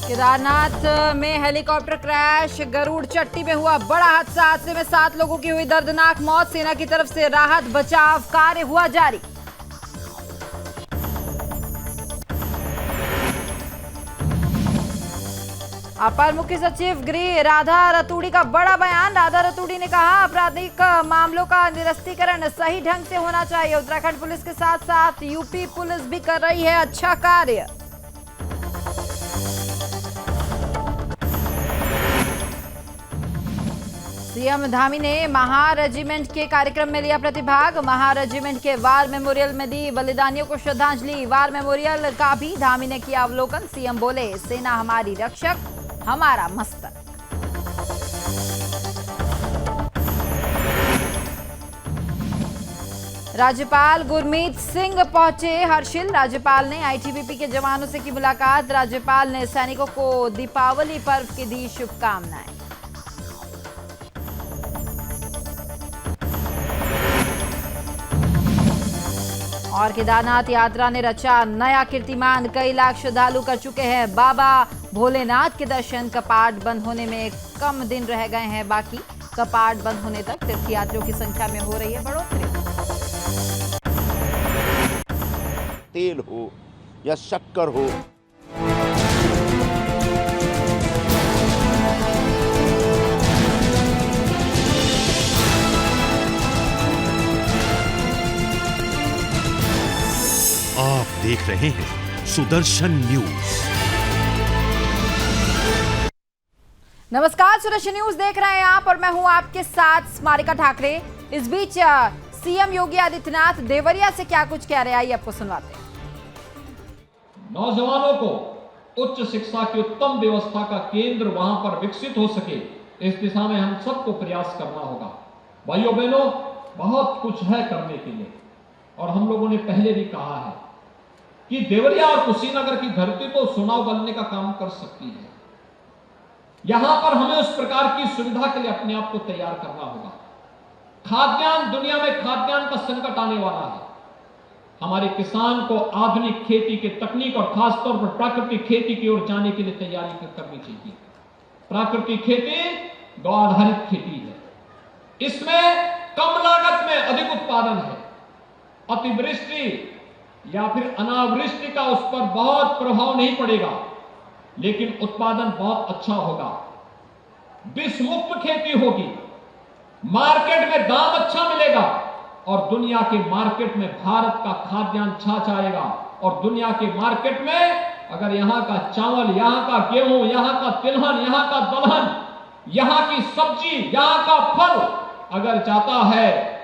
केदारनाथ में helicopter crash, Garuda चट्टी में हुआ बड़ा हादसा। हादसे में 7 लोगों की हुई दर्दनाक मौत। सेना की तरफ से राहत बचाव कार्य हुआ जारी। अपर मुख्य सचिव गृह राधा रतूड़ी का बड़ा बयान। राधा रतूड़ी ने कहा, आपराधिक मामलों का निरस्तीकरण सही ढंग से होना चाहिए। उत्तराखंड पुलिस के साथ साथ यूपी पुलिस भी कर रही है अच्छा कार्य। सीएम धामी ने महा रेजिमेंट के कार्यक्रम में लिया प्रतिभाग। महा रेजिमेंट के वार मेमोरियल में दी बलिदानियों को श्रद्धांजलि। वार मेमोरियल का भी धामी ने किया अवलोकन। सीएम बोले, सेना हमारी रक्षक, हमारा मस्तक। राज्यपाल गुरमीत सिंह पहुंचे हर्षिल। राज्यपाल ने आईटीबीपी के जवानों से की मुलाकात। राज्यपाल ने सैनिकों को दीपावली पर्व की दी शुभकामनाएं। और केदारनाथ यात्रा ने रचा नया कीर्तिमान। कई लाख श्रद्धालु कर चुके हैं बाबा भोलेनाथ के दर्शन। कपाट बंद होने में कम दिन रह गए हैं बाकी। कपाट बंद होने तक तीर्थयात्रियों की संख्या में हो रही है बढ़ोतरी। तेल हो या शक्कर हो, आप देख रहे हैं सुदर्शन न्यूज। नमस्कार, सुदर्शन न्यूज देख रहे हैं आप और मैं हूं आपके साथ स्मारिका ठाकरे। इस बीच सीएम योगी आदित्यनाथ देवरिया से क्या कुछ कह रहे हैं, आइए आपको सुनवाते हैं। नौजवानों को उच्च शिक्षा की उत्तम व्यवस्था का केंद्र वहां पर विकसित हो सके, इस दिशा में हम सबको प्रयास करना होगा। भाइयों बहनों, बहुत कुछ है करने के लिए और हम लोगों ने पहले भी कहा है कि देवरिया और कुशीनगर की धरती तो सोना उगलने का काम कर सकती है। यहां पर हमें उस प्रकार की सुविधा के लिए अपने आप को तैयार करना होगा। खाद्यान्न, दुनिया में खाद्यान्न का संकट आने वाला है। हमारे किसान को आधुनिक खेती के तकनीक और खासतौर पर प्राकृतिक खेती की ओर जाने के लिए तैयारी करनी चाहिए। प्राकृतिक खेती गौ आधारित खेती है। इसमें कम लागत में अधिक उत्पादन है। अतिवृष्टि या फिर अनावृष्टि का उस पर बहुत प्रभाव नहीं पड़ेगा, लेकिन उत्पादन बहुत अच्छा होगा। विष मुक्त खेती होगी, मार्केट में दाम अच्छा मिलेगा और दुनिया के मार्केट में भारत का खाद्यान्न छा जाएगा। और दुनिया के मार्केट में अगर यहां का चावल, यहां का गेहूं, यहां का तिलहन, यहां का दलहन, यहां की सब्जी, यहां का फल अगर जाता है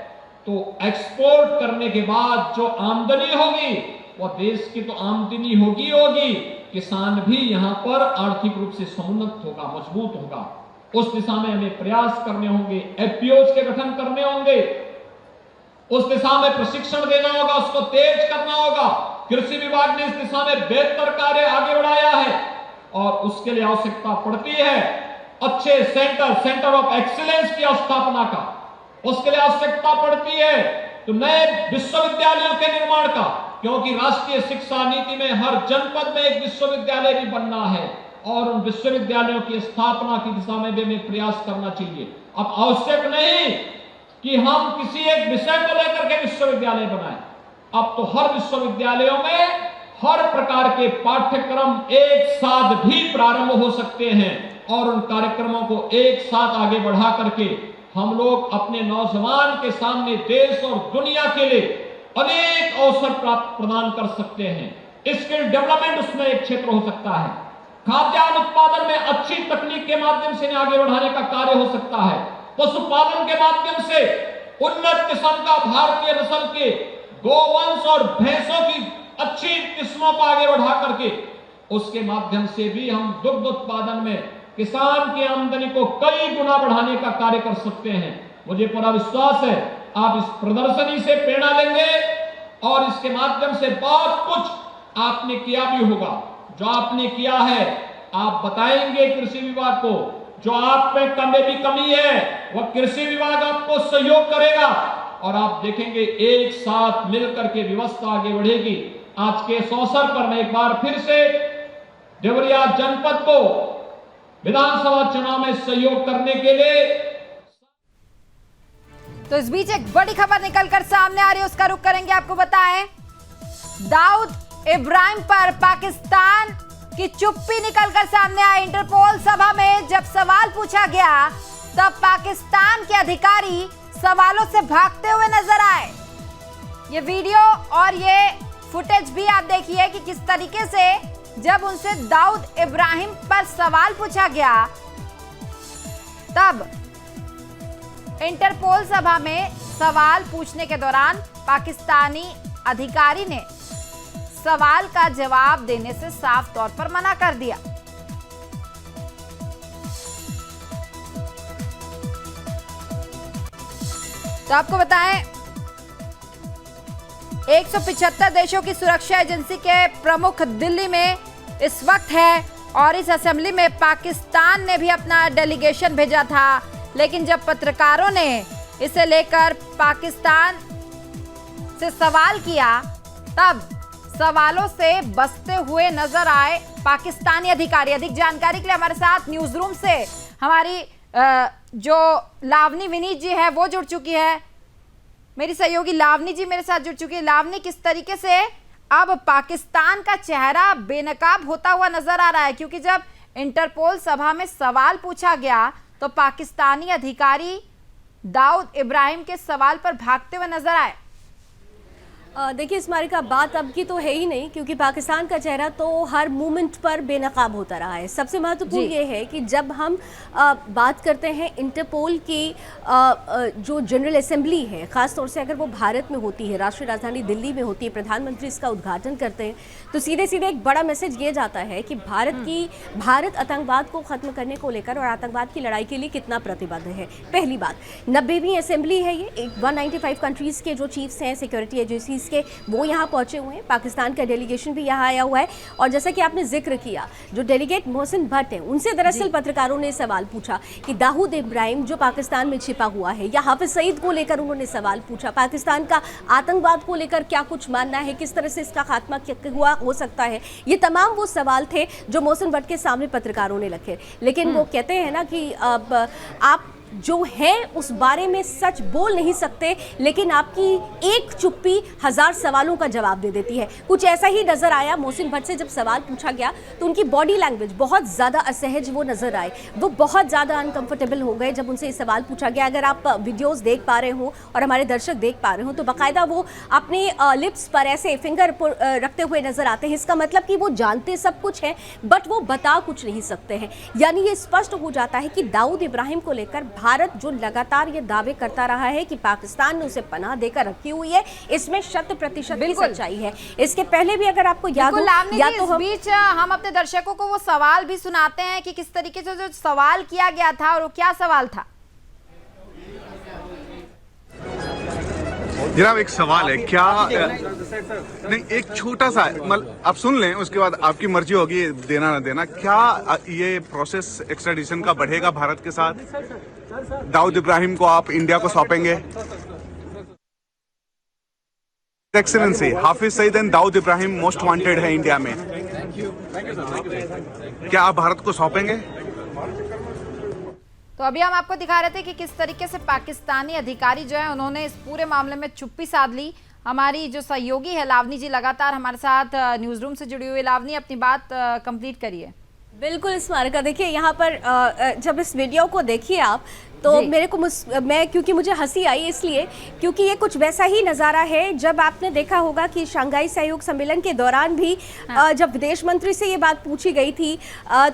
तो एक्सपोर्ट करने के बाद जो आमदनी होगी वह देश की तो आमदनी होगी। किसान भी यहां पर आर्थिक रूप से समुन्नत होगा, मजबूत होगा। उस दिशा में हमें प्रयास करने होंगे, एफपीओज के गठन करने होंगे, उस दिशा में प्रशिक्षण देना होगा, उसको तेज करना होगा। कृषि विभाग ने इस दिशा में बेहतर कार्य आगे बढ़ाया है और उसके लिए आवश्यकता पड़ती है अच्छे सेंटर ऑफ एक्सीलेंस की स्थापना का। उसके लिए आवश्यकता पड़ती है तो नए विश्वविद्यालयों के निर्माण का, क्योंकि राष्ट्रीय शिक्षा नीति में हर जनपद में एक विश्वविद्यालय भी बनना है और उन विश्वविद्यालयों की स्थापना की दिशा में भी हमें प्रयास करना चाहिए। अब आवश्यक नहीं कि हम किसी एक विषय को लेकर के विश्वविद्यालय बनाएं। अब तो हर विश्वविद्यालयों में हर प्रकार के पाठ्यक्रम एक साथ भी प्रारंभ हो सकते हैं और उन कार्यक्रमों को एक साथ आगे बढ़ा करके हम लोग अपने नौजवान के सामने देश और दुनिया के लिए अनेक अवसर प्रदान कर सकते हैं। स्किल डेवलपमेंट उसमें एक क्षेत्र हो सकता है। खाद्यान्न उत्पादन में अच्छी तकनीक के माध्यम से आगे बढ़ाने का कार्य हो सकता है। पशुपालन के माध्यम से उन्नत किस्म का भारतीय नस्ल के गोवंश और भैंसों की अच्छी किस्मों को आगे बढ़ा करके उसके माध्यम से भी हम दुग्ध उत्पादन में किसान की आमदनी को कई गुना बढ़ाने का कार्य कर सकते हैं। मुझे पूरा विश्वास है आप इस प्रदर्शनी से प्रेरणा लेंगे और इसके माध्यम से बहुत कुछ आपने किया भी होगा। जो आपने किया है आप बताएंगे कृषि विभाग को। जो आप में कमी है वह कृषि विभाग आपको सहयोग करेगा और आप देखेंगे एक साथ मिलकर के व्यवस्था आगे बढ़ेगी। आज के इस अवसर पर मैं एक बार फिर से देवरिया जनपद को विधानसभा चुनाव में सहयोग करने के लिए। तो इस बीच एक बड़ी खबर निकलकर सामने आ रही है, उसका रुख करेंगे। आपको बताएं, दाऊद इब्राहिम पर पाकिस्तान की चुप्पी निकलकर सामने आई। इंटरपोल सभा में जब सवाल पूछा गया तब पाकिस्तान के अधिकारी सवालों से भागते हुए नजर आए। ये वीडियो और ये फुटेज भी आप देखिए कि किस तरीके से जब उनसे दाऊद इब्राहिम पर सवाल पूछा गया तब इंटरपोल सभा में सवाल पूछने के दौरान पाकिस्तानी अधिकारी ने सवाल का जवाब देने से साफ तौर पर मना कर दिया। तो आपको बताएं, 175 देशों की सुरक्षा एजेंसी के प्रमुख दिल्ली में इस वक्त है और इस असेंबली में पाकिस्तान ने भी अपना डेलीगेशन भेजा था, लेकिन जब पत्रकारों ने इसे लेकर पाकिस्तान से सवाल किया तब सवालों से बचते हुए नजर आए पाकिस्तानी अधिकारी। अधिक जानकारी के लिए हमारे साथ न्यूज रूम से हमारी जो लावनी विनीत जी है वो जुड़ चुकी है। मेरी सहयोगी लावनी जी मेरे साथ जुड़ चुकी है। लावनी, किस तरीके से अब पाकिस्तान का चेहरा बेनकाब होता हुआ नजर आ रहा है, क्योंकि जब इंटरपोल सभा में सवाल पूछा गया तो पाकिस्तानी अधिकारी दाऊद इब्राहिम के सवाल पर भागते हुए नजर आए। देखिए स्मारिका, बात अब की तो है ही नहीं, क्योंकि पाकिस्तान का चेहरा तो हर मोमेंट पर बेनकाब होता रहा है। सबसे महत्वपूर्ण ये है कि जब हम बात करते हैं इंटरपोल की जो जनरल असेंबली है, ख़ास तौर से अगर वो भारत में होती है, राष्ट्रीय राजधानी दिल्ली में होती है, प्रधानमंत्री इसका उद्घाटन करते हैं, तो सीधे सीधे एक बड़ा मैसेज ये जाता है कि भारत आतंकवाद को ख़त्म करने को लेकर और आतंकवाद की लड़ाई के लिए कितना प्रतिबद्ध है। पहली बात, 90वीं असेंबली है ये, 195 कंट्रीज़ के जो चीफ्स हैं सिक्योरिटी एजेंसीज के, वो यहाँ पहुंचे हुए हैं। पाकिस्तान का डेलीगेशन भी यहाँ आया हुआ है और जैसा कि आपने जिक्र किया, जो डेलीगेट मोहसिन भट्ट हैं, उनसे दरअसल पत्रकारों ने सवाल पूछा कि दाऊद इब्राहिम जो पाकिस्तान में छिपा हुआ है, या हाफिज सईद को लेकर उन्होंने सवाल पूछा, पाकिस्तान का आतंकवाद को लेकर क्या कुछ मानना है, किस तरह से इसका खात्मा हुआ हो सकता है। ये तमाम वो सवाल थे जो मोहसिन भट्ट के सामने पत्रकारों ने रखे। लेकिन वो कहते हैं ना कि अब आप जो है उस बारे में सच बोल नहीं सकते, लेकिन आपकी एक चुप्पी 1000 सवालों का जवाब दे देती है। कुछ ऐसा ही नजर आया मोहसिन भट्ट से जब सवाल पूछा गया तो उनकी बॉडी लैंग्वेज बहुत ज़्यादा असहज वो नजर आए, वो बहुत ज़्यादा अनकंफर्टेबल हो गए जब उनसे ये सवाल पूछा गया। अगर आप वीडियोस देख पा रहे हो और हमारे दर्शक देख पा रहे हो तो बाकायदा वो अपने लिप्स पर ऐसे फिंगर रखते हुए नजर आते हैं। इसका मतलब कि वो जानते सब कुछ है बट वो बता कुछ नहीं सकते हैं। यानी ये स्पष्ट हो जाता है कि दाऊद इब्राहिम को लेकर भारत जो लगातार ये दावे करता रहा है कि पाकिस्तान ने उसे पनाह देकर रखी हुई है, इसमें 100% की सच्चाई है। इसके पहले भी अगर आपको याद हो, या तो हम बीच हम अपने दर्शकों को वो सवाल भी सुनाते हैं कि किस तरीके से जो सवाल किया गया था और वो क्या सवाल था। जनाब एक सवाल है, क्या नहीं एक छोटा सा, मतलब आप सुन लें उसके बाद आपकी मर्जी होगी देना ना देना। क्या ये प्रोसेस एक्स्ट्राडिशन का बढ़ेगा भारत के साथ? दाऊद इब्राहिम को आप इंडिया को सौंपेंगे? Excellency, Hafiz Saeed and Dawood Ibrahim most wanted है इंडिया में, क्या आप भारत को सौंपेंगे? तो अभी हम आपको दिखा रहे थे कि किस तरीके से पाकिस्तानी अधिकारी जो है उन्होंने इस पूरे मामले में चुप्पी साध ली। हमारी जो सहयोगी है लावनी जी लगातार हमारे साथ न्यूज रूम से जुड़ी हुई। लावनी, अपनी बात कंप्लीट करिए। बिल्कुल स्मारिका, देखिए यहाँ पर जब इस वीडियो को देखिए आप तो मेरे को मैं क्योंकि मुझे हंसी आई इसलिए क्योंकि ये कुछ वैसा ही नज़ारा है जब आपने देखा होगा कि शंघाई सहयोग सम्मेलन के दौरान भी जब विदेश मंत्री से ये बात पूछी गई थी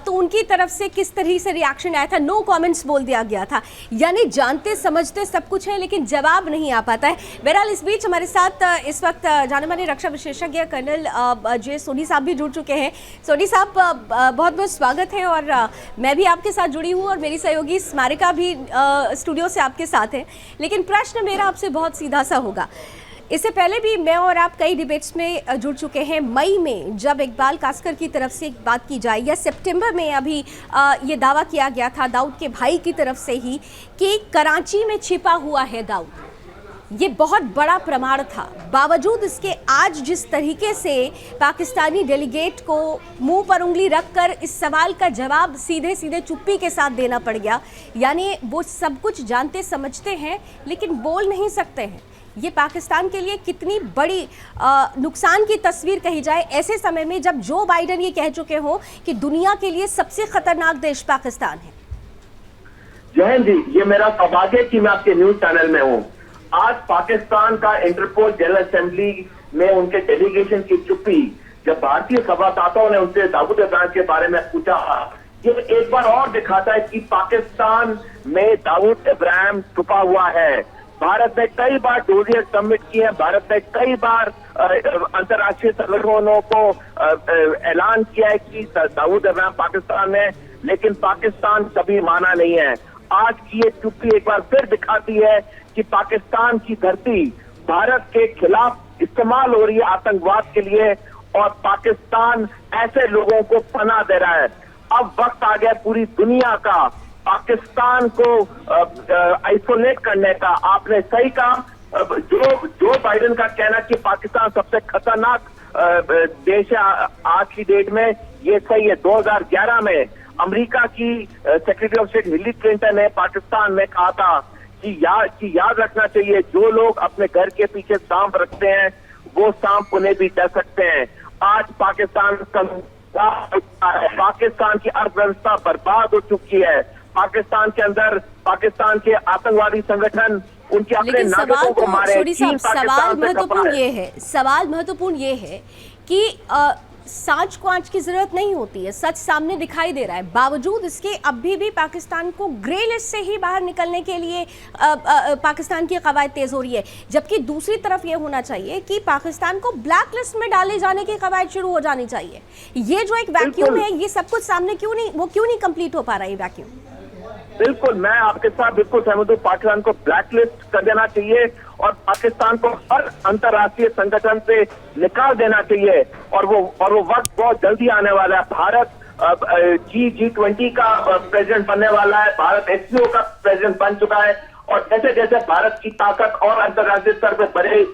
तो उनकी तरफ से किस तरह से रिएक्शन आया था, नो कमेंट्स बोल दिया गया था। यानी जानते समझते सब कुछ है लेकिन जवाब नहीं आ पाता है। बहरहाल इस बीच हमारे साथ इस वक्त जाने माने रक्षा विशेषज्ञ कर्नल जे सोनी साहब भी जुड़ चुके हैं। सोनी साहब बहुत बहुत स्वागत है और मैं भी आपके साथ जुड़ी हूँ और मेरी सहयोगी स्मारिका भी स्टूडियो से आपके साथ है। लेकिन प्रश्न मेरा आपसे बहुत सीधा सा होगा, इससे पहले भी मैं और आप कई डिबेट्स में जुड़ चुके हैं। मई में जब इकबाल कास्कर की तरफ से एक बात की जाए या सितंबर में अभी ये दावा किया गया था दाऊद के भाई की तरफ से ही कि कराची में छिपा हुआ है दाऊद, ये बहुत बड़ा प्रमाण था। बावजूद इसके आज जिस तरीके से पाकिस्तानी डेलीगेट को मुंह पर उंगली रखकर इस सवाल का जवाब सीधे सीधे चुप्पी के साथ देना पड़ गया, यानी वो सब कुछ जानते समझते हैं लेकिन बोल नहीं सकते हैं। ये पाकिस्तान के लिए कितनी बड़ी नुकसान की तस्वीर कही जाए ऐसे समय में जब जो बाइडेन ये कह चुके हो कि दुनिया के लिए सबसे खतरनाक देश पाकिस्तान है। जयंत जी, ये मेरा सौभाग्य कि मैं आपके न्यूज चैनल में हूँ। आज पाकिस्तान का इंटरपोल जनरल असेंबली में उनके डेलीगेशन की चुप्पी, जब भारतीय संवाददाताओं ने उनसे दाऊद इब्राहिम के बारे में पूछा, ये एक बार और दिखाता है कि पाकिस्तान में दाऊद इब्राहिम छुपा हुआ है। भारत ने कई बार डोजियर सबमिट किए हैं, भारत ने कई बार अंतर्राष्ट्रीय संगठनों को ऐलान किया है कि दाऊद इब्राहिम पाकिस्तान में, लेकिन पाकिस्तान कभी माना नहीं है। आज की ये चुप्पी एक बार फिर दिखाती है कि पाकिस्तान की धरती भारत के खिलाफ इस्तेमाल हो रही है आतंकवाद के लिए, और पाकिस्तान ऐसे लोगों को पनाह दे रहा है। अब वक्त आ गया पूरी दुनिया का पाकिस्तान को आइसोलेट करने का। आपने सही कहा, जो बाइडेन का कहना कि पाकिस्तान सबसे खतरनाक देश है आज की डेट में, ये सही है। 2011 में अमेरिका की secretary of state Hillary Clinton ने पाकिस्तान में कहा था कि याद रखना चाहिए, जो लोग अपने घर के पीछे सांप रखते हैं वो सांप उन्हें भी डर सकते हैं। आज पाकिस्तान की अर्थव्यवस्था बर्बाद हो चुकी है। पाकिस्तान के अंदर पाकिस्तान के आतंकवादी संगठन उनके अपने नागरिकों को मारे। सवाल महत्वपूर्ण ये है कि सांच को आंच की जरूरत नहीं होती है, सच सामने दिखाई दे रहा है। बावजूद इसके अभी भी पाकिस्तान को ग्रे लिस्ट से ही बाहर निकलने के लिए पाकिस्तान की कवायद तेज हो रही है, जबकि दूसरी तरफ ये होना चाहिए कि पाकिस्तान को ब्लैक लिस्ट में डाले जाने की कवायद शुरू हो जानी चाहिए। ये जो एक वैक्यूम है, ये सब कुछ सामने क्यों नहीं कंप्लीट हो पा रहा है वैक्यूम? बिल्कुल, मैं आपके साथ बिल्कुल सहमत हूँ। पाकिस्तान को ब्लैकलिस्ट कर देना चाहिए और पाकिस्तान को हर अंतर्राष्ट्रीय संगठन से निकाल देना चाहिए, और वो वक्त बहुत जल्दी आने वाला है। भारत G20 का प्रेसिडेंट बनने वाला है, भारत SCO का प्रेसिडेंट बन चुका है, और जैसे जैसे भारत की ताकत और अंतर्राष्ट्रीय स्तर पर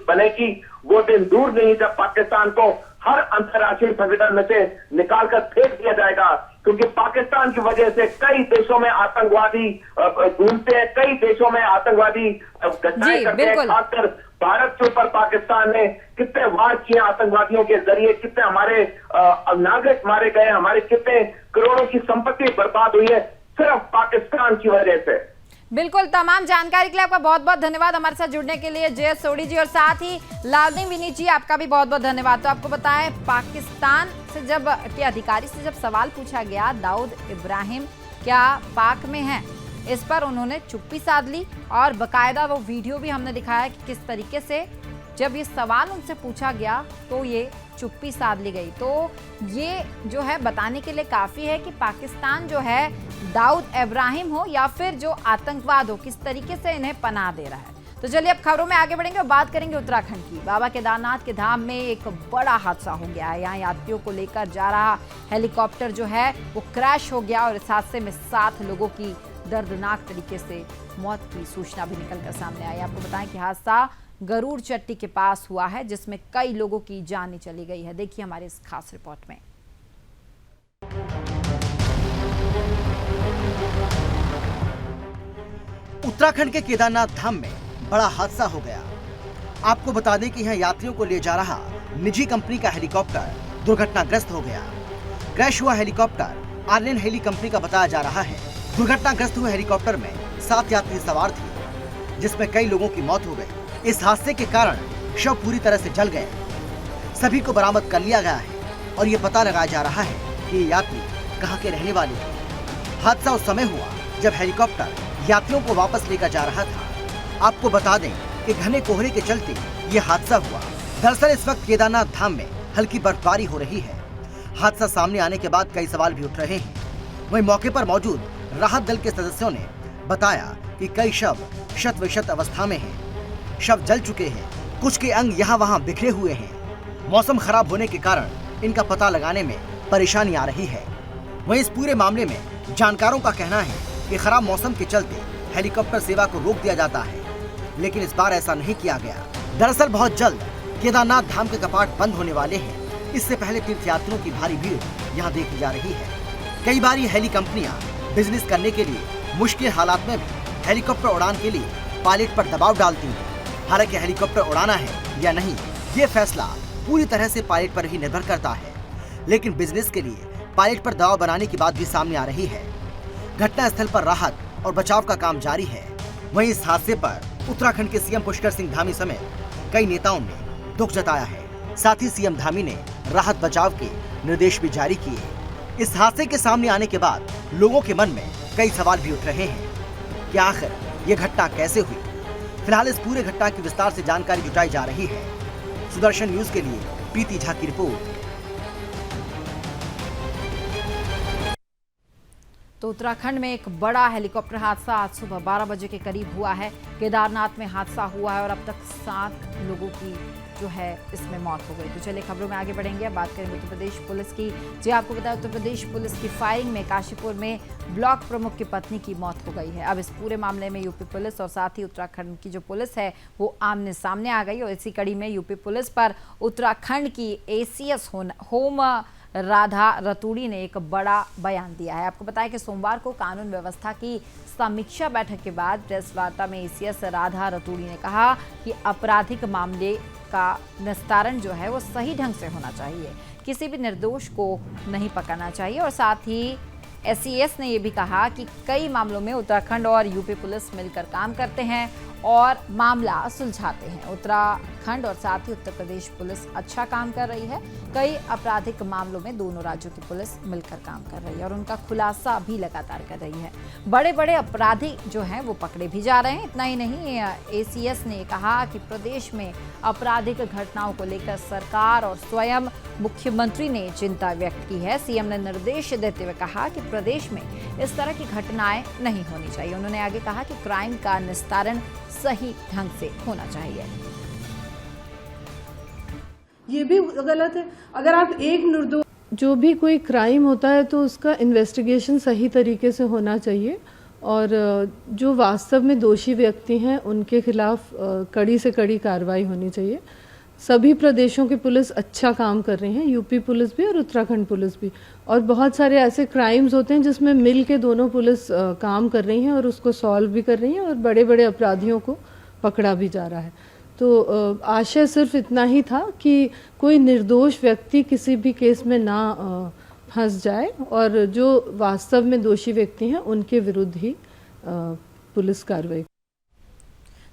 बनेगी, वो दिन दूर नहीं जब पाकिस्तान को हर अंतर्राष्ट्रीय संगठन में से निकालकर फेंक दिया जाएगा, क्योंकि पाकिस्तान की वजह से कई देशों में आतंकवादी घूमते हैं, कई देशों में आतंकवादी घटनाएं करते हैं। खासकर भारत के ऊपर पाकिस्तान ने कितने वार किए आतंकवादियों के जरिए, कितने हमारे नागरिक मारे गए, हमारे कितने करोड़ों की संपत्ति बर्बाद हुई है सिर्फ पाकिस्तान की वजह से। बिल्कुल, तमाम जानकारी के लिए आपका बहुत बहुत धन्यवाद हमारे साथ जुड़ने के लिए जय सोडी जी, और साथ ही लालनी विनीत जी, आपका भी बहुत बहुत धन्यवाद। तो आपको बताएं, पाकिस्तान से के अधिकारी से जब सवाल पूछा गया दाऊद इब्राहिम क्या पाक में हैं, इस पर उन्होंने चुप्पी साध ली, और बकायदा वो वीडियो भी हमने दिखाया कि किस तरीके से जब ये सवाल उनसे पूछा गया तो ये चुप्पी साध ली गई। तो ये जो है बताने के लिए काफ़ी है कि पाकिस्तान जो है दाऊद इब्राहिम हो या फिर जो आतंकवाद हो, किस तरीके से इन्हें पनाह दे रहा है। तो चलिए अब खबरों में आगे बढ़ेंगे और बात करेंगे उत्तराखंड की। बाबा केदारनाथ के धाम में एक बड़ा हादसा हो गया है। यहाँ यात्रियों को लेकर जा रहा हेलीकॉप्टर जो है वो क्रैश हो गया, और इस हादसे में 7 लोगों की दर्दनाक तरीके से मौत की सूचना भी निकलकर सामने आई। आपको बताएं कि हादसा गरुड़ चट्टी के पास हुआ है, जिसमें कई लोगों की जान चली गई है। देखिए हमारे इस खास रिपोर्ट में। उत्तराखंड के केदारनाथ धाम में बड़ा हादसा हो गया। आपको बता दें कि यहाँ यात्रियों को ले जा रहा निजी कंपनी का हेलीकॉप्टर दुर्घटनाग्रस्त हो गया। क्रैश हुआ हेलीकॉप्टर आर्यन हेली कंपनी का बताया जा रहा है। दुर्घटनाग्रस्त हुए हेलीकॉप्टर में 7 यात्री सवार थे, जिसमें कई लोगों की मौत हो गई। इस हादसे के कारण शव पूरी तरह से जल गए। सभी को बरामद कर लिया गया है और ये पता लगाया जा रहा है कि ये यात्री कहाँ के रहने वाले थे। हादसा उस समय हुआ जब हेलीकॉप्टर यात्रियों को वापस लेकर जा रहा था। आपको बता दें कि घने कोहरे के चलते ये हादसा हुआ। दरअसल इस वक्त केदारनाथ धाम में हल्की बर्फबारी हो रही है। हादसा सामने आने के बाद कई सवाल भी उठ रहे हैं। वहीं मौके पर मौजूद राहत दल के सदस्यों ने बताया कि कई शव शत विशत अवस्था में हैं। शव जल चुके हैं, कुछ के अंग यहाँ वहाँ बिखरे हुए हैं। मौसम खराब होने के कारण इनका पता लगाने में परेशानी आ रही है। वहीं इस पूरे मामले में जानकारों का कहना है कि खराब मौसम के चलते हेलीकॉप्टर सेवा को रोक दिया जाता है। लेकिन इस बार ऐसा नहीं किया गया। दरअसल बहुत जल्द केदारनाथ धाम के कपाट बंद होने वाले हैं। इससे पहले तीर्थयात्रियों की भारी भीड़ यहाँ देखी जा रही है। कई बार ये हेली कंपनियां बिजनेस करने के लिए मुश्किल हालात में भी हेलीकॉप्टर उड़ान के लिए पायलट पर दबाव डालती हैं। हालांकि हेलीकॉप्टर उड़ाना है या नहीं, ये फैसला पूरी तरह से पायलट पर ही निर्भर करता है। लेकिन बिजनेस के लिए पायलट पर दबाव बनाने की बात भी सामने आ रही है। घटना स्थल पर राहत और बचाव का काम जारी है। वहीं इस हादसे पर उत्तराखंड के सीएम पुष्कर सिंह धामी समेत कई नेताओं ने दुख जताया है। साथ ही सीएम धामी ने राहत बचाव के निर्देश भी जारी किए। इस हादसे के सामने आने के बाद लोगों के मन में कई सवाल भी उठ रहे हैं कि आखिर ये घटना कैसे हुई। फिलहाल इस पूरे घटना की विस्तार से जानकारी जुटाई जा रही है। सुदर्शन न्यूज के लिए प्रीति झा की रिपोर्ट। तो उत्तराखंड में एक बड़ा हेलीकॉप्टर हादसा आज सुबह 12 बजे के करीब हुआ है। केदारनाथ में हादसा हुआ है और अब तक 7 लोगों की जो है इसमें मौत हो गई। तो चलिए खबरों में आगे बढ़ेंगे। अब बात करेंगे उत्तर प्रदेश पुलिस की। जी आपको बताया, उत्तर प्रदेश पुलिस की फायरिंग में काशीपुर में ब्लॉक प्रमुख की पत्नी की मौत हो गई है। अब इस पूरे मामले में यूपी पुलिस और साथ ही उत्तराखंड की जो पुलिस है वो आमने सामने आ गई और इसी कड़ी में यूपी पुलिस पर उत्तराखंड की ACS होम राधा रतूड़ी ने एक बड़ा बयान दिया है। आपको बताया कि सोमवार को कानून व्यवस्था की समीक्षा बैठक के बाद प्रेस वार्ता में ACS राधा रतूड़ी ने कहा कि आपराधिक मामले का निस्तारण जो है वो सही ढंग से होना चाहिए, किसी भी निर्दोष को नहीं पकड़ना चाहिए। और साथ ही SES ने यह भी कहा कि कई मामलों में उत्तराखंड और यूपी पुलिस मिलकर काम करते हैं और मामला सुलझाते हैं। उत्तराखंड और साथ ही उत्तर प्रदेश पुलिस अच्छा काम कर रही है। कई आपराधिक मामलों में दोनों राज्यों की पुलिस मिलकर काम कर रही है और उनका खुलासा भी लगातार कर रही है। बड़े बड़े अपराधी जो हैं वो पकड़े भी जा रहे हैं। इतना ही नहीं, ACS ने कहा कि प्रदेश में आपराधिक घटनाओं को लेकर सरकार और स्वयं मुख्यमंत्री ने चिंता व्यक्त की है। CM ने निर्देश देते हुए कहा कि प्रदेश में इस तरह की घटनाएं नहीं होनी चाहिए। उन्होंने आगे कहा कि क्राइम का निस्तारण सही ढंग से होना चाहिए। ये भी गलत है। अगर आप एक निर्दोष, जो भी कोई क्राइम होता है तो उसका इन्वेस्टिगेशन सही तरीके से होना चाहिए और जो वास्तव में दोषी व्यक्ति हैं उनके खिलाफ कड़ी से कड़ी कार्रवाई होनी चाहिए। सभी प्रदेशों की पुलिस अच्छा काम कर रही हैं, यूपी पुलिस भी और उत्तराखंड पुलिस भी। और बहुत सारे ऐसे क्राइम्स होते हैं जिसमें मिल के दोनों पुलिस काम कर रही हैं और उसको सॉल्व भी कर रही हैं और बड़े बड़े अपराधियों को पकड़ा भी जा रहा है। तो आशय सिर्फ इतना ही था कि कोई निर्दोष व्यक्ति किसी भी केस में ना फंस जाए और जो वास्तव में दोषी व्यक्ति हैं उनके विरुद्ध ही पुलिस कार्रवाई।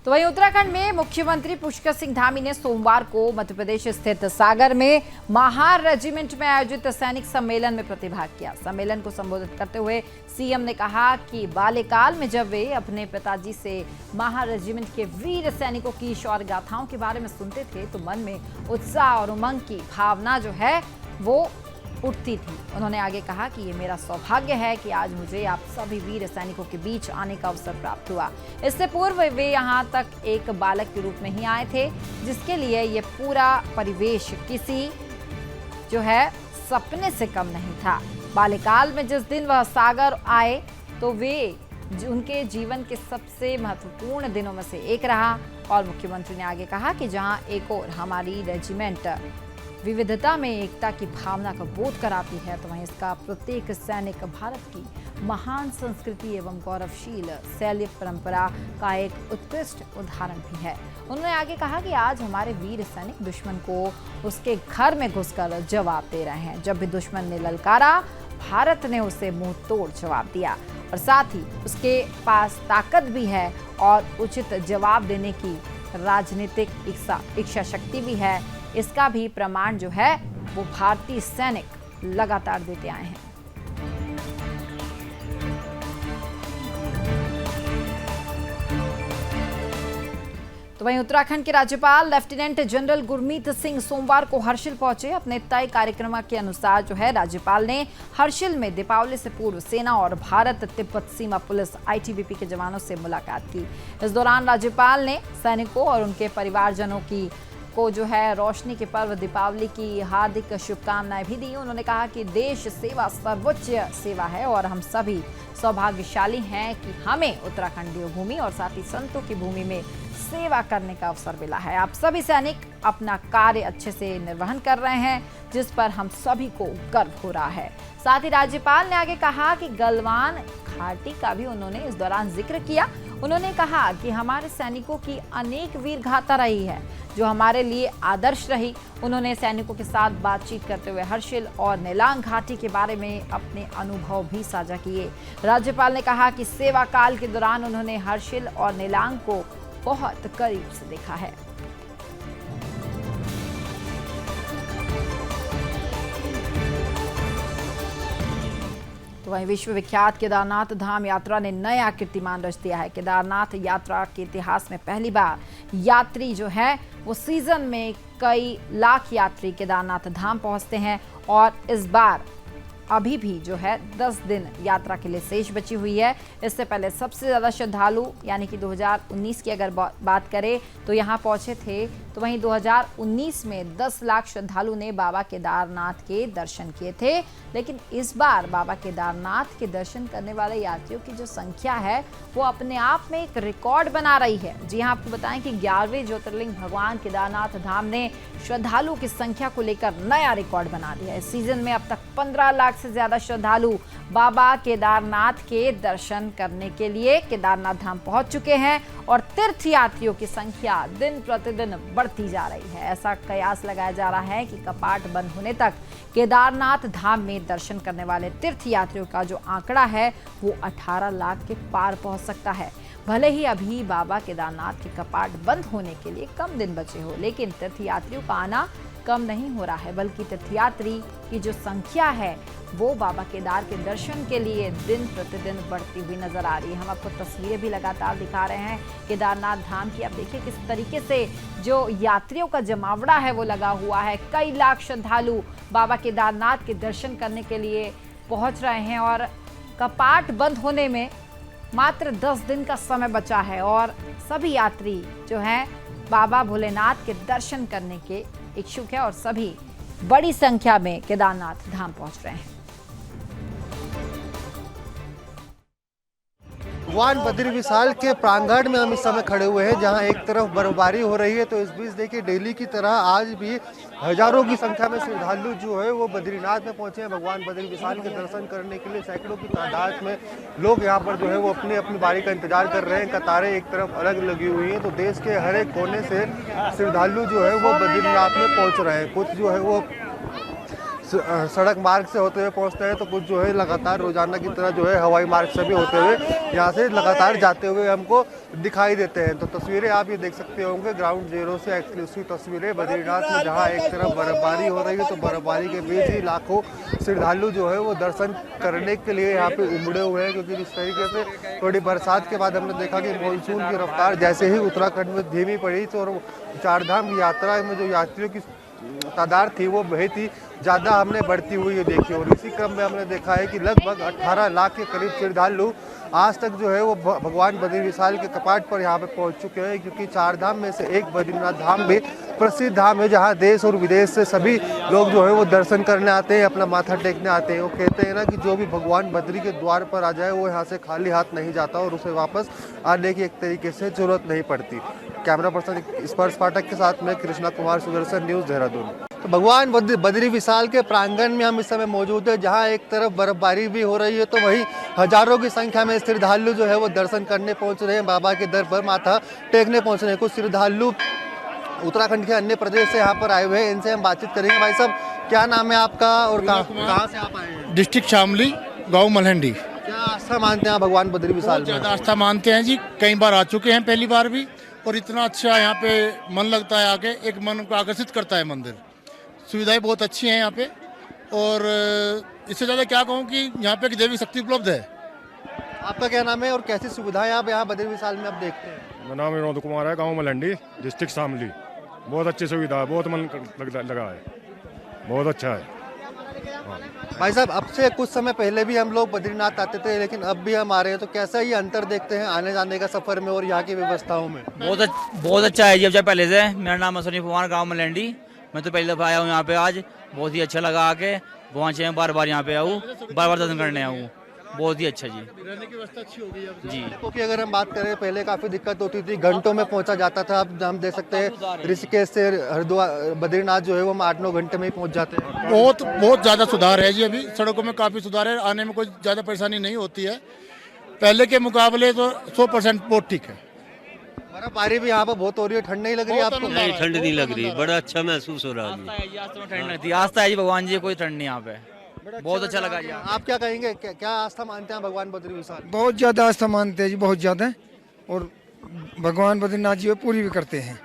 तो वहीं उत्तराखंड में मुख्यमंत्री पुष्कर सिंह धामी ने सोमवार को मध्य प्रदेश स्थित सागर में महार रेजिमेंट में आयोजित सैनिक सम्मेलन में प्रतिभाग किया। सम्मेलन को संबोधित करते हुए CM ने कहा कि बाल्यकाल में जब वे अपने पिताजी से महार रेजिमेंट के वीर सैनिकों की शौर्य गाथाओं के बारे में सुनते थे तो मन में उत्साह और उमंग की भावना जो है वो उठती थी। उन्होंने आगे कहा कि ये मेरा सौभाग्य है कि आज मुझे आप सभी वीर सैनिकों के बीच आने का अवसर प्राप्त हुआ। इससे पूर्व वे यहाँ तक एक बालक के रूप में ही आए थे, जिसके लिए ये पूरा परिवेश किसी जो है सपने से कम नहीं था। बाल्यकाल में जिस दिन वह सागर आए तो वे उनके जीवन के सबसे महत्वपूर्ण दिनों में से एक रहा। और मुख्यमंत्री ने आगे कहा कि जहाँ एक और हमारी रेजिमेंट विविधता में एकता की भावना का बोध कराती है तो वहीं इसका प्रत्येक सैनिक भारत की महान संस्कृति एवं गौरवशील शैल्य परंपरा का एक उत्कृष्ट उदाहरण भी है। उन्होंने आगे कहा कि आज हमारे वीर सैनिक दुश्मन को उसके घर में घुसकर जवाब दे रहे हैं। जब भी दुश्मन ने ललकारा, भारत ने उसे मुंह तोड़ जवाब दिया और साथ ही उसके पास ताकत भी है और उचित जवाब देने की राजनीतिक इच्छा शक्ति भी है। इसका भी प्रमाण जो है वो भारतीय सैनिक लगातार देते आए हैं। तो वहीं उत्तराखंड के राज्यपाल लेफ्टिनेंट जनरल गुरमीत सिंह सोमवार को हर्षिल पहुंचे। अपने तय कार्यक्रम के अनुसार जो है राज्यपाल ने हर्षिल में दीपावली से पूर्व सेना और भारत तिब्बत सीमा पुलिस ITBP के जवानों से मुलाकात की। इस दौरान राज्यपाल ने सैनिकों और उनके परिवारजनों की को जो है रोशनी के पर्व दीपावली की हार्दिक शुभकामनाएं भी दी। उन्होंने कहा कि देश सेवा सर्वोच्च सेवा है और हम सभी सौभाग्यशाली हैं कि हमें उत्तराखंड भूमि और साथ ही संतों की भूमि में सेवा करने का अवसर मिला है। आप सभी सैनिक अपना कार्य अच्छे से निर्वहन कर रहे हैं, जिस पर हम सभी को गर्व हो रहा है। साथ ही राज्यपाल ने आगे कहा कि गलवान घाटी का भी उन्होंने इस दौरान जिक्र किया। उन्होंने कहा कि हमारे सैनिकों की अनेक वीर गाथा रही है जो हमारे लिए आदर्श रही। उन्होंने सैनिकों के साथ बातचीत करते हुए हर्षिल और नेलांग घाटी के बारे में अपने अनुभव भी साझा किए। राज्यपाल ने कहा कि सेवा काल के दौरान उन्होंने हर्षिल और नेलांग को बहुत करीब से देखा है। तो वहीं विश्वविख्यात केदारनाथ धाम यात्रा ने नया कीर्तिमान रच दिया है। केदारनाथ यात्रा के इतिहास में पहली बार यात्री जो है वो सीजन में कई लाख यात्री केदारनाथ धाम पहुंचते हैं और इस बार अभी भी जो है 10 दिन यात्रा के लिए शेष बची हुई है। इससे पहले सबसे ज़्यादा श्रद्धालु यानी कि 2019 की अगर बात करें तो यहाँ पहुँचे थे, तो वहीं 2019 में 10 लाख श्रद्धालु ने बाबा केदारनाथ के दर्शन किए थे। लेकिन इस बार बाबा केदारनाथ के दर्शन करने वाले यात्रियों की जो संख्या है वो अपने आप में एक रिकॉर्ड बना रही है। जी हाँ, आपको बताएं कि 11वें ज्योतिर्लिंग भगवान केदारनाथ धाम ने श्रद्धालुओं की संख्या को लेकर नया रिकॉर्ड बना दिया है। इस सीजन में अब तक 15 लाख से ज्यादा श्रद्धालु बाबा केदारनाथ के दर्शन करने के लिए केदारनाथ धाम पहुंच चुके हैं और तीर्थ यात्रियों की संख्या दिन प्रतिदिन बढ़ती जा रही है। ऐसा कयास लगाया जा रहा है कि कपाट बंद होने तक केदारनाथ धाम में दर्शन करने वाले तीर्थ यात्रियों का जो आंकड़ा है वो 18 लाख के पार पहुंच सकता है। भले ही अभी बाबा केदारनाथ के कपाट बंद होने के लिए कम दिन बचे हो, लेकिन तीर्थ यात्रियों का आना कम नहीं हो रहा है, बल्कि तीर्थयात्री की जो संख्या है वो बाबा केदार के दर्शन के लिए दिन प्रतिदिन बढ़ती हुई नजर आ रही है। हम आपको तस्वीरें भी लगातार दिखा रहे हैं केदारनाथ धाम की। आप देखिए किस तरीके से जो यात्रियों का जमावड़ा है वो लगा हुआ है। कई लाख श्रद्धालु बाबा केदारनाथ के दर्शन करने के लिए पहुंच रहे हैं और कपाट बंद होने में मात्र 10 दिन का समय बचा है और सभी यात्री जो हैं बाबा भोलेनाथ के दर्शन करने के इच्छुक है और सभी बड़ी संख्या में केदारनाथ धाम पहुंच रहे हैं। भगवान बद्री विशाल के प्रांगण में हम इस समय खड़े हुए हैं, जहां एक तरफ बर्फबारी हो रही है तो इस बीच देखिए डेली की तरह आज भी हजारों की संख्या में श्रद्धालु जो है वो बद्रीनाथ में पहुंचे हैं भगवान बद्री विशाल के दर्शन करने के लिए। सैकड़ों की तादाद में लोग यहां पर जो है वो अपनी अपनी बारी का इंतजार कर रहे हैं। कतारें एक तरफ अलग लगी हुई हैं, तो देश के हर एक कोने से श्रद्धालु जो है वो बद्रीनाथ में पहुँच रहे हैं। कुछ जो है वो सड़क मार्ग से होते हुए पहुंचते हैं तो कुछ जो है लगातार रोजाना की तरह जो है हवाई मार्ग से भी होते हुए यहाँ से लगातार जाते हुए हमको दिखाई देते हैं। तो तस्वीरें आप ये देख सकते होंगे ग्राउंड जीरो से एक्सक्लूसिव तस्वीरें बद्रीनाथ में, जहाँ एक तरफ बर्फबारी हो रही है तो बर्फबारी के बीच ही लाखों श्रद्धालु जो है वो दर्शन करने के लिए यहाँ पे उमड़े हुए हैं। क्योंकि जिस तरीके से थोड़ी बरसात के बाद हमने देखा कि मानसून की रफ्तार जैसे ही उत्तराखंड में धीमी पड़ी तो चारधाम की यात्रा में जो यात्रियों की तादाद थी वो बहुत ही ज़्यादा हमने बढ़ती हुई है देखी। और इसी क्रम में हमने देखा है कि लगभग 18 लाख के करीब श्रद्धालु आज तक जो है वो भगवान बद्री विशाल के कपाट पर यहाँ पे पहुँच चुके हैं। क्योंकि चार धाम में से एक बद्रीनाथ धाम भी प्रसिद्ध धाम है, जहाँ देश और विदेश से सभी लोग जो है वो दर्शन करने आते हैं, अपना माथा टेकने आते हैं। वो कहते हैं ना कि जो भी भगवान बद्री के द्वार पर आ जाए वो यहाँ से खाली हाथ नहीं जाता और उसे वापस आने की एक तरीके से जरूरत नहीं पड़ती। कैमरा पर्सन स्पर्श पाठक के साथ में कृष्णा कुमार, सुदर्शन न्यूज़, देहरादून। तो भगवान बद्री विशाल के प्रांगण में हम इस समय मौजूद है, जहां एक तरफ बर्फबारी भी हो रही है तो वहीं हजारों की संख्या में श्रद्धालु जो है वो दर्शन करने पहुंच रहे हैं, बाबा के दर पर माथा टेकने पहुंच रहे हैं। कुछ श्रद्धालु उत्तराखंड के अन्य प्रदेश से यहाँ पर आए हुए हैं, इनसे हम बातचीत करेंगे। भाई साहब, क्या नाम है आपका और कहाँ से आप आए हैं? डिस्ट्रिक्ट शामली, गाँव मलहंडी। क्या आस्था मानते हैं भगवान बद्री विशाल में? ज़्यादा आस्था मानते हैं जी, कई बार आ चुके हैं, पहली बार भी। और इतना अच्छा यहाँ पे मन लगता है आके, एक मन को आकर्षित करता है मंदिर। सुविधाएं बहुत अच्छी हैं यहाँ पे और इससे ज़्यादा क्या कहूँ कि यहाँ पे देवी शक्ति उपलब्ध है। आपका क्या नाम है और कैसी सुविधाएं आप यहाँ बद्री विशाल में आप देखते हैं? मेरा नाम विनोद कुमार है, गाँव मलहंडी, डिस्ट्रिक्ट शामली। बहुत अच्छी सुविधा है, बहुत मन लगा है, बहुत अच्छा है। भाई साहब, अब से कुछ समय पहले भी हम लोग बद्रीनाथ आते थे, लेकिन अब भी हम आ रहे हैं, तो कैसा ये अंतर देखते हैं आने जाने का सफर में और यहाँ की व्यवस्थाओं में? बहुत अच्छा है जी, अब पहले से। मेरा नाम है सनी कुमार, गाँव मलंडी। मैं तो पहली दफ़ा आया हूँ यहाँ पे, आज बहुत ही अच्छा लगा आके। भगवान चाहे बार बार यहाँ पे आऊँ, बार बार दर्शन करने आऊँ। बहुत ही अच्छा जी, रहने की व्यवस्था अच्छी हो गई है जी। क्योंकि अगर हम बात करें, पहले काफ़ी दिक्कत होती थी, घंटों में पहुंचा जाता था। अब हम देख सकते हैं ऋषिकेश से हरिद्वार बद्रीनाथ जो है वो हम 8-9 घंटे में ही पहुंच जाते हैं। बहुत ज़्यादा सुधार है जी, अभी सड़कों में काफ़ी सुधार है, आने में कोई ज़्यादा परेशानी नहीं होती है। पहले के मुकाबले तो 100% बहुत ठीक है। बर्फबारी भी यहाँ पर बहुत हो रही है, ठंड नहीं लग रही आपको? नहीं, ठंड नहीं लग रही, बड़ा अच्छा महसूस हो रहा है। ठंड नहीं थी, आस्था है जी भगवान जी, कोई ठंड नहीं यहाँ पे। बहुत अच्छा लगा जी। आप क्या कहेंगे, क्या आस्था मानते हैं भगवान बद्री विशाल? बहुत ज़्यादा आस्था मानते हैं जी, बहुत ज़्यादा, और भगवान बद्रीनाथ जी पूरी भी करते हैं।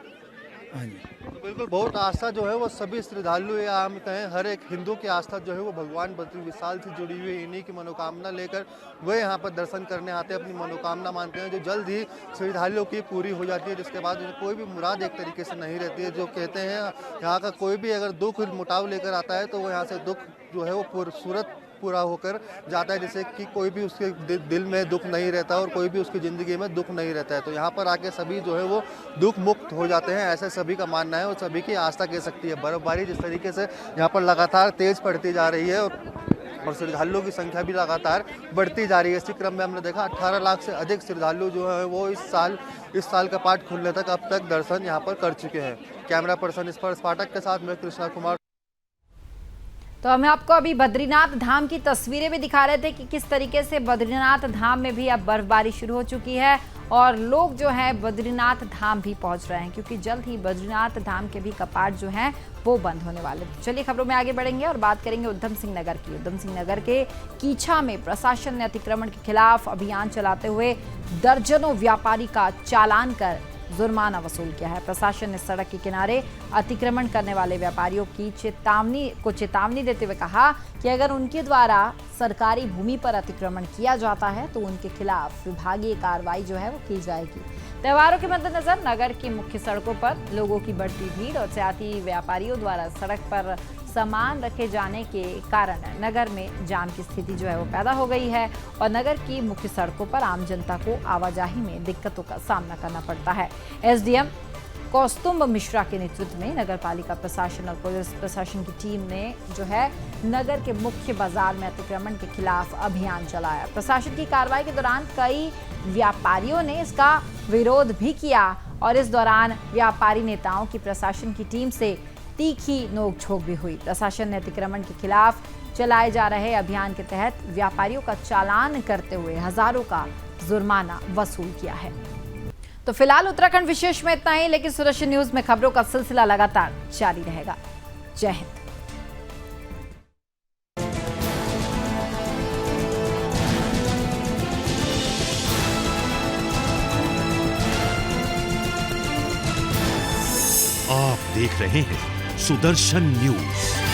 हाँ जी, तो बिल्कुल बहुत आस्था जो है वो सभी श्रद्धालु या हम कहें हर एक हिंदू की आस्था जो है वो भगवान बद्री विशाल से जुड़ी हुई है। इन्हीं की मनोकामना लेकर वे यहाँ पर दर्शन करने आते हैं, अपनी मनोकामना मानते हैं, जो जल्द ही श्रद्धालुओं की पूरी हो जाती है, जिसके बाद उन्हें कोई भी मुराद एक तरीके से नहीं रहती है। जो कहते हैं यहाँ का कोई भी अगर दुख मुटाव लेकर आता है तो वो यहाँ से दुख जो है वो सूरत पूरा होकर जाता है, जैसे कि कोई भी उसके दिल में दुख नहीं रहता और कोई भी उसकी ज़िंदगी में दुख नहीं रहता है। तो यहाँ पर आके सभी जो है वो दुख मुक्त हो जाते हैं, ऐसे सभी का मानना है और सभी की आस्था कह सकती है। बर्फबारी जिस तरीके से यहाँ पर लगातार तेज़ पड़ती जा रही है और श्रद्धालुओं की संख्या भी लगातार बढ़ती जा रही है। इसी क्रम में हमने देखा 18 लाख से अधिक श्रद्धालु जो है वो इस साल कपाट खुलने तक अब तक दर्शन यहाँ पर कर चुके हैं। कैमरा पर्सन स्पर्श पाठक के साथ मैं कृष्णा कुमार। तो हम आपको अभी बद्रीनाथ धाम की तस्वीरें भी दिखा रहे थे कि किस तरीके से बद्रीनाथ धाम में भी अब बर्फबारी शुरू हो चुकी है और लोग जो है बद्रीनाथ धाम भी पहुंच रहे हैं, क्योंकि जल्द ही बद्रीनाथ धाम के भी कपाट जो हैं वो बंद होने वाले। चलिए खबरों में आगे बढ़ेंगे और बात करेंगे उधम सिंह नगर की। उधम सिंह नगर के कीछा में प्रशासन ने अतिक्रमण के खिलाफ अभियान चलाते हुए दर्जनों व्यापारी का चालान कर जुर्माना वसूल किया है। प्रशासन ने सड़क के किनारे अतिक्रमण करने वाले व्यापारियों की चेतावनी देते हुए कहा कि अगर उनके द्वारा सरकारी भूमि पर अतिक्रमण किया जाता है तो उनके खिलाफ विभागीय कार्रवाई जो है वो की जाएगी। त्योहारों के मद्देनजर नगर की मुख्य सड़कों पर लोगों की बढ़ती भीड़ और साथी व्यापारियों द्वारा सड़क पर सामान रखे जाने के कारण नगर में जाम की स्थिति जो है वो पैदा हो गई है और नगर की मुख्य सड़कों पर आम जनता को आवाजाही में दिक्कतों का सामना करना पड़ता है। एसडीएम कौस्तुभ मिश्रा के नेतृत्व में नगर पालिका प्रशासन और पुलिस प्रशासन की टीम ने जो है नगर के मुख्य बाजार में अतिक्रमण के खिलाफ अभियान चलाया। प्रशासन की कार्रवाई के दौरान कई व्यापारियों ने इसका विरोध भी किया और इस दौरान व्यापारी नेताओं की प्रशासन की टीम से तीखी नोकझोंक भी हुई। प्रशासन ने अतिक्रमण के खिलाफ चलाए जा रहे अभियान के तहत व्यापारियों का चालान करते हुए हजारों का जुर्माना वसूल किया है। तो फिलहाल उत्तराखंड विशेष में इतना ही, लेकिन सुदर्शन न्यूज में खबरों का सिलसिला लगातार जारी रहेगा। जय हिंद। आप देख रहे हैं सुदर्शन न्यूज।